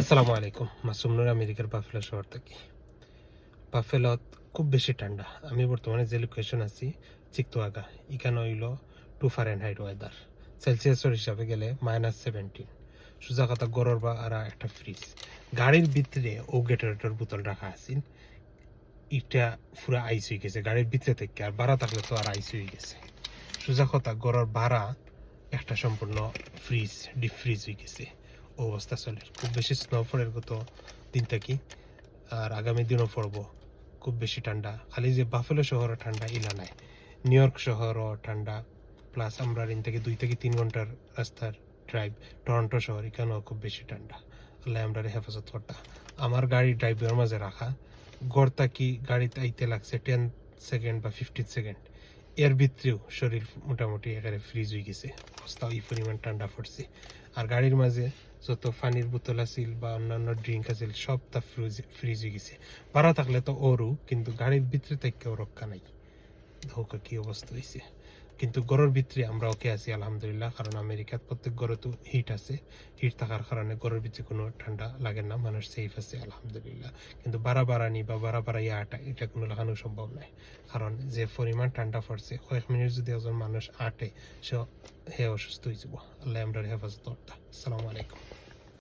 আসসালামু আলাইকুম। মাসুম নূর আমেরিকার বাফেলো শহর থেকে। বাফেলোত খুব বেশি ঠান্ডা। আমি বর্তমানে যে লোকেশন আছি চিকতোয়াগা, এখানে হইল 2 ফারেনহাইট ওয়েদার। সেলসিয়াসের হিসাবে গেলে -17। সোজা কথা গরর বা আর একটা ফ্রিজ। গাড়ির ভিতরে ও গেটারেটর বোতল রাখা আছে, এটা পুরা আইস হয়ে গেছে গাড়ির ভিতরে থেকে। আর বাড়া থাকলে তো আর আইস হয়ে গেছে। সোজা কথা গরর বাড়া একটা সম্পূর্ণ ফ্রিজ, ডিপ ফ্রিজ হয়ে গেছে অবস্থা চলে। খুব বেশি স্নোফলের গত দিন থাকি, আর আগামী দিনও পড়বো। খুব বেশি ঠান্ডা, খালি যে বাফেলো শহরও ঠান্ডা ইলা নাই, নিউ ইয়র্ক শহরও ঠান্ডা। প্লাস আমরা ইন থেকে 2 থেকে 3 ঘন্টার রাস্তার ড্রাইভ টরন্টো শহর, এখানেও খুব বেশি ঠান্ডা। আল্লাহ আমরা হেফাজত করতা। আমার গাড়ি ড্রাইভের মাঝে রাখা, গড়তা কি গাড়িতে আইতে লাগছে 10 সেকেন্ড বা 15 সেকেন্ড, এর ভিতরেও শরীর মোটামুটি একেবারে ফ্রিজ হয়ে গেছে। অবস্থা এই পরিমাণ ঠান্ডা পড়ছে। আর গাড়ির মাঝে যত পানির বোতল আছিল বা অন্যান্য ড্রিঙ্ক আছিল সব তা ফ্রিজ হয়ে গেছে। পারা থাকলে তো ওরও, কিন্তু গাড়ির ভিতরে থেকে রক্ষা নাই। ধোকা কি অবস্থা হয়েছে। কিন্তু গড়ের ভিতরে আমরা ওকে আছি আলহামদুলিল্লাহ, কারণ আমেরিকার প্রত্যেক গড়ে তো হিট আছে। হিট থাকার কারণে গড়ের ভিতরে কোনো ঠান্ডা লাগে না, মানুষ সেফ আছে আলহামদুলিল্লাহ। কিন্তু বাড়াবাড়ানি বা বাড়াবাড়াই এটা কোনো লাগানো সম্ভব নয়, কারণ যে পরিমাণ ঠান্ডা পড়ছে, কয়েক মিনিট যদি একজন মানুষ আটে, সে অসুস্থ হয়ে যাব। আল্লাহ আমরা হেফাজত করতা। আসসালামু আলাইকুম।